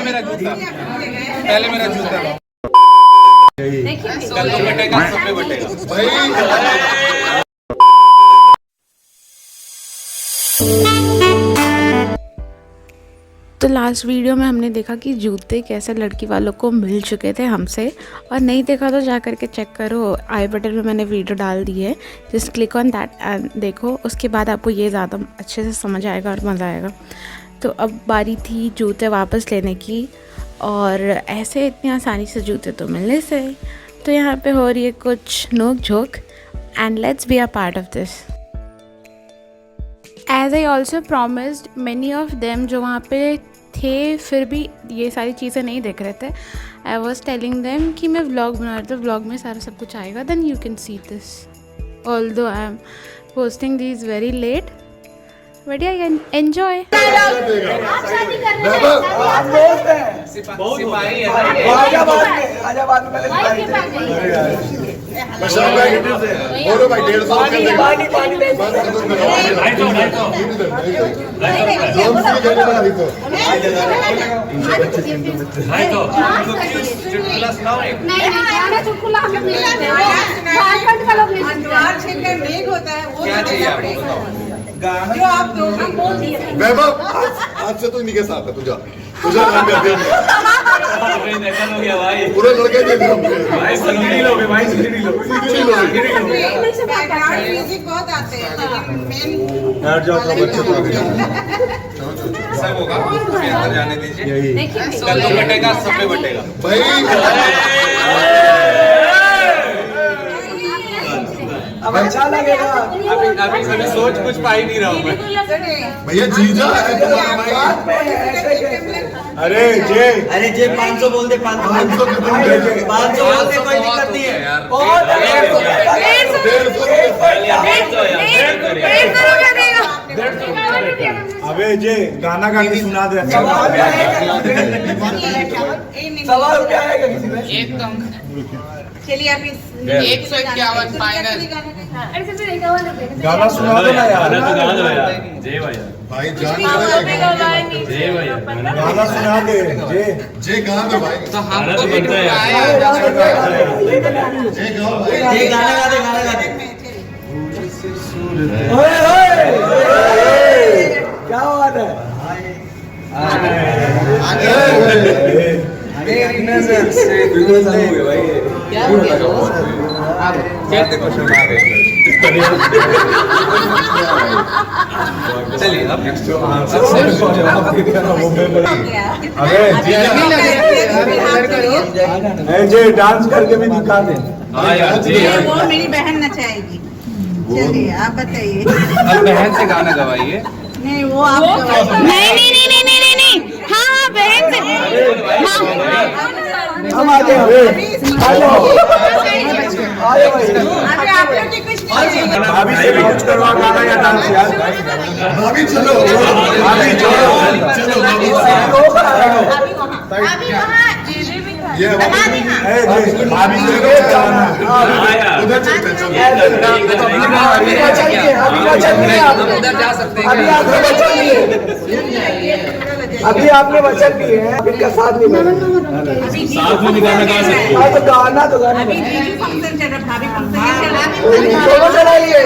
मेरा जूता, पहले मेरा जूता। कल तो बटेगा, सब पे बटेगा भाई। तो लास्ट वीडियो में हमने देखा कि जूते कैसे लड़की वालों को मिल चुके थे हमसे, और नहीं देखा तो जा करके चेक करो, आई बटन में मैंने वीडियो डाल दी है, just click on that and देखो। उसके बाद आपको ये ज़्यादा अच्छे से समझ आएगा और मज़ा आएगा। तो अब बारी थी जूते वापस लेने की, और ऐसे इतनी आसानी से जूते तो मिलने से। तो यहाँ पे हो रही है कुछ नोक झोंक, and let's be a part of this. As I also promised, many of them जो वहाँ पे थे फिर भी ये सारी चीज़ें नहीं देख रहे थे। आई वॉज टेलिंग देम कि मैं व्लॉग बना रही थी, व्लॉग में सारा सब कुछ आएगा, then you can see this. Although I am posting this very late, but I can enjoy. जो आप दो वैभव आज से तो इन्हीं के साथ है। तुझा काम कर दिया भाई, पूरे लड़के दे दिए भाई। सीढ़ी लोगे भाई, सीढ़ी लोगे। म्यूजिक बहुत आते हैं, लेकिन मेन यार जाओ तो बच्चे तो सब होगा, अंदर जाने दीजिए। कल तो बटेगा, सब पे बटेगा भाई। अब अच्छा लगेगा। अभी सोच कुछ पा ही नहीं रहा हूँ मैं। भैया जीजा है तुम्हारा भाई। अरे जे 500 बोल दे, 500 कितने बोल दे, 500 बोल दे, कोई दिक्कत नहीं है यार। 150 अबे जे गाना गा के सुना दे। सवाल क्या है? एकदम चलिए आप 151 फाइनल। गाना सुना दो ना यार। जय भैया भाई जान जय भैया गाना सुना दे जे गा दो भाई। तो हमको भी जे गाओ भाई। ये गाना गा दे, गाना गा दे। क्या बात है। चलिए अब नेक्स्ट जे डांस करके भी दिखा दे। हाँ यार जी, वो मेरी बहन नचाएगी। चलिए आप बताइए। अब बहन से गाना गवाइए। नहीं वो आप नहीं, हाँ बहन से, हम आ गए। अभी आप लोग की कुछ नहीं। भाभी से भी कुछ करवा गाना या डांस यार। भाभी चलो, भाभी चलो अभी वहाँ ये भाभी से भी गाना उधर चलते चलो। उधर जा सकते हैं। अभी आपने वचन दिए, अभी आपने वचन दिए हैं, इनका साथ नहीं साथ में गाना गा सकते हैं। तो गाना तो गाना अभी जीजू फंक्शन चल रहा, भाभी फंक्शन दोनों चलाइए।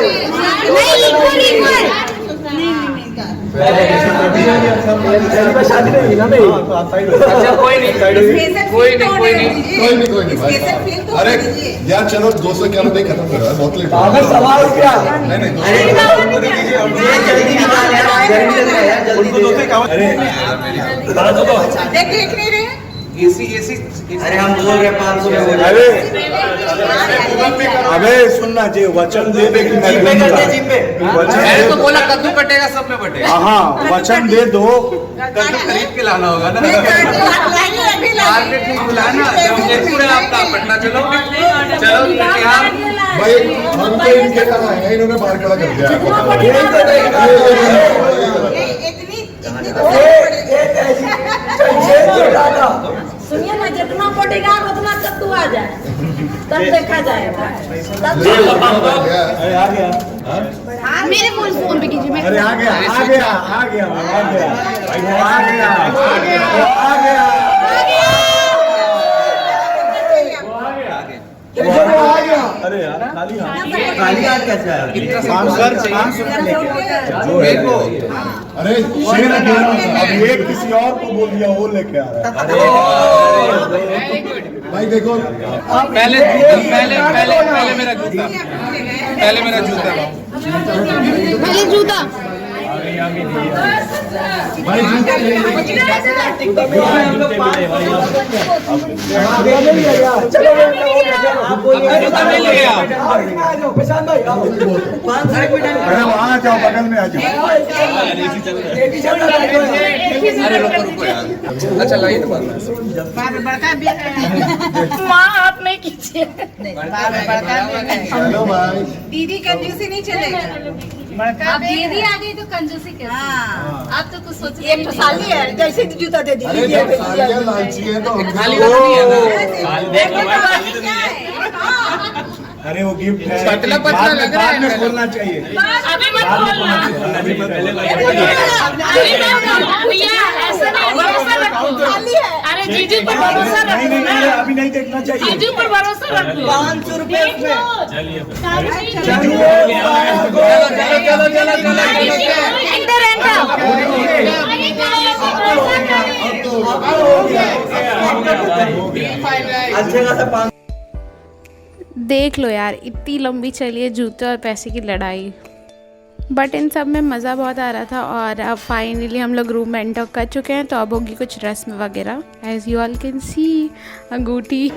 शादी नहीं ना भाई। अच्छा कोई नहीं, कोई नहीं। अरे यार चलो 200 क्या नहीं खत्म करो, बहुत लेट हो अगर सवाल क्या नहीं देख नहीं रहे। एसी अरे हम बोल रहे 500 में। अबे सुनना जे वचन दे दे कि मैंने तो बोला कद्दू कटेगा, सब में बटेगा। हाँ वचन दे दो। कद्दू खरीद के लाना होगा ना, अभी मार्केट नहीं बुलाना। जमशेदपुर है आपका, पटना चलो कटिहार। भाई हम तो इनके कहा है, इन्होंने बाहर खड़ा कर दिया। सुनिए ना, जितना पटेगा उतना कद्दू आ जाए, तब देखा जाएगा। अरे आ गया। मेरे फोन पे कीजिए। अरे आ गया। खाली हाथ कैसे आया? अरे शेर अब ये किसी और को बोल दिया, वो लेके आ रहा है। Very good. भाई देखो पहले मेरा जूता, पहले मेरा जूता। पहले जूता। भाई हम लोग 5 अरे वहाँ जाओ, बगल में आ जाओ। अरे रुको यार। अच्छा लाइए तो बात। माँ आप नहीं कीजिए। चलो भाई। दीदी कंजूसी नहीं चलेगा। अब दीदी आ गई तो कंजूसी कैसे? हाँ। आप तो कुछ सोच ये तो साली है, जैसे जूता दे दी। अरे जब सालियाँ लालची है तो हमको खाली तो- वाला नहीं है ना। अरे वो गिफ्ट है, पतला पतला लग रहा है। बाद में खोलना चाहिए। अभी मत बोलना। अभी मत भैया ऐसा नहीं, भरोसा रखो। खाली है। अरे जीजू पर भरोसा रखो ना। अभी नहीं देखना चाहिए। जीजू पर भरोसा रखो। 500 रुपए उसमें। अच्छे खासा 500। देख लो यार, इतनी लंबी चली है जूते और पैसे की लड़ाई। बट इन सब में मज़ा बहुत आ रहा था। और अब फाइनली हम लोग रूम एंटर कर चुके हैं, तो अब होगी कुछ रस्म वगैरह। As you all can see अंगूठी। एक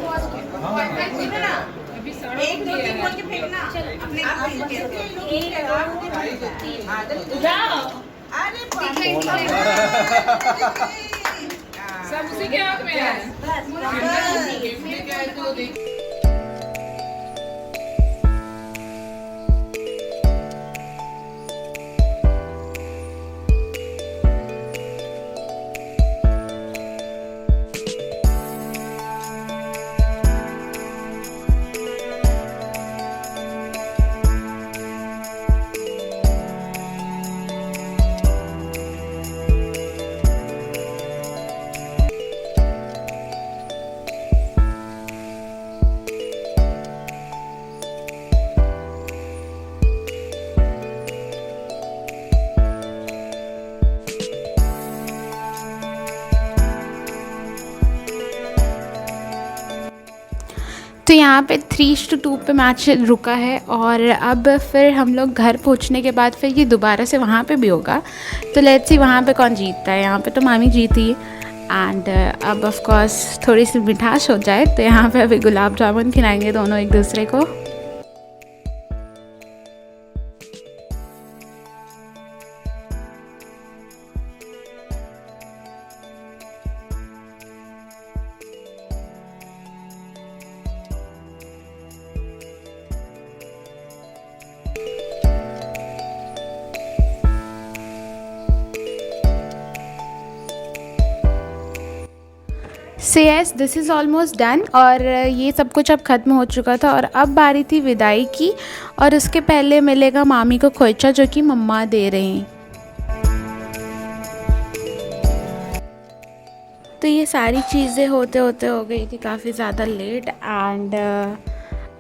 दो तीन बोल के फेंकना अपने आप फेंक के। अरे सब उसी के हाथ में है। तो यहाँ पे 3-2 पे मैच रुका है। और अब फिर हम लोग घर पहुँचने के बाद फिर ये दोबारा से वहाँ पे भी होगा। तो लेट्स सी वहाँ पे कौन जीतता है। यहाँ पे तो मामी जीती एंड अब ऑफ कोर्स थोड़ी सी मिठास हो जाए। तो यहाँ पे अभी गुलाब जामुन खिलाएंगे दोनों एक दूसरे को। So yes, this is almost done. और ये सब कुछ अब ख़त्म हो चुका था और अब बारी थी विदाई की। और उसके पहले मिलेगा मामी को खोइचा, जो कि मम्मा दे रहे हैं। तो ये सारी चीज़ें होते होते हो गई थी काफ़ी ज़्यादा लेट। एंड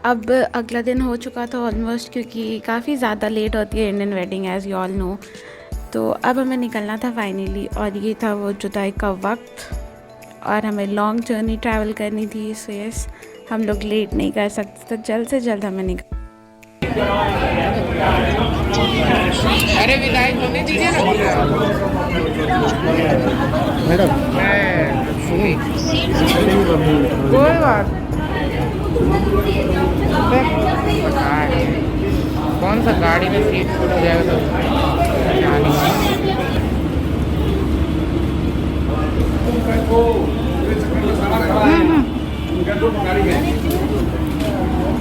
अब अगला दिन हो चुका था ऑलमोस्ट, क्योंकि काफ़ी ज़्यादा लेट होती है Indian wedding as you all know. तो अब हमें निकलना था फाइनली। और ये था वो जुदाई का वक्त। और हमें लॉन्ग जर्नी ट्रैवल करनी थी। सो यस, हम लोग लेट नहीं कर सकते, तो जल्द से जल्द हमें निकल। अरे विदाई होने दीजिए ना। सुनी कोई बात। कौन सा गाड़ी में सीट फुल हो जाएगा तो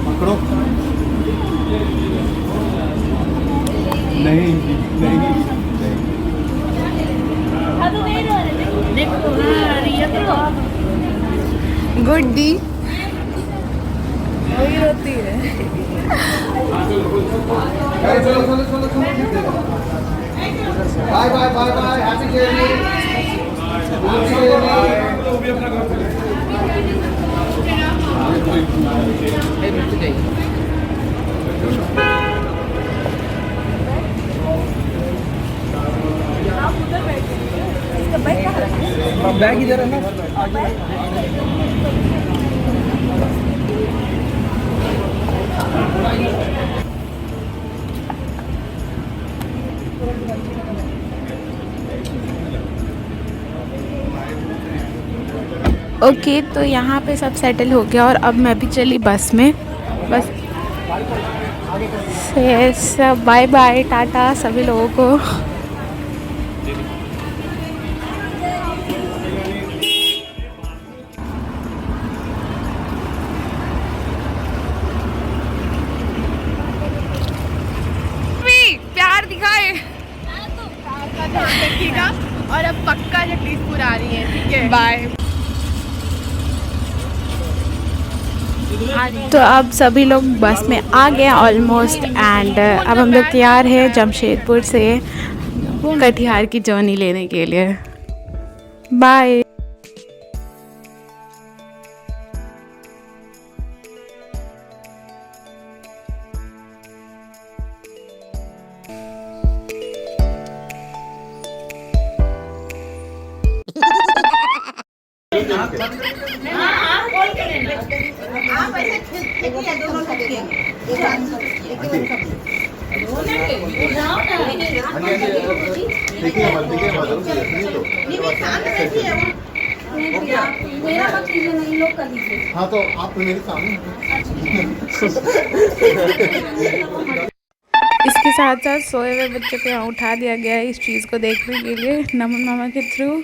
पकड़ो। नहीं गुड्डी वही रोती है। Bye bye bye bye, happy journey. Bag इधर है ना। ओके तो यहाँ पे सब सेटल हो गया और अब मैं भी चली बस में। बस सब बाय बाय टाटा सभी लोगों को। प्यार दिखाए का ध्यान रखिएगा और अब पक्का जगदीशपुर आ रही है, ठीक है, बाय। तो अब सभी लोग बस में आ गए ऑलमोस्ट एंड अब हम लोग तैयार हैं जमशेदपुर से कटिहार की जर्नी लेने के लिए। बाय। आप ऐसे देखिए दोनों देखिए मेरा मत कीजिए, नहीं लोग कर लीजिए। हाँ तो आप मेरे सामने इसके साथ साथ सोए हुए बच्चे को यहाँ उठा दिया गया है इस चीज़ को देखने के लिए नमन मामा के through.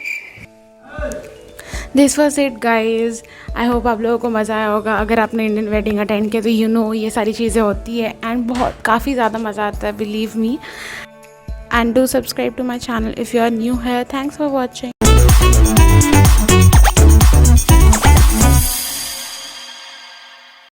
This was it guys. I hope आप लोगों को मज़ा आया होगा। अगर आपने इंडियन वेडिंग अटेंड किया तो यू नो ये सारी चीज़ें होती है एंड बहुत काफ़ी ज़्यादा मज़ा आता है, believe me. And do subscribe to my channel if you are new है। Thanks for watching.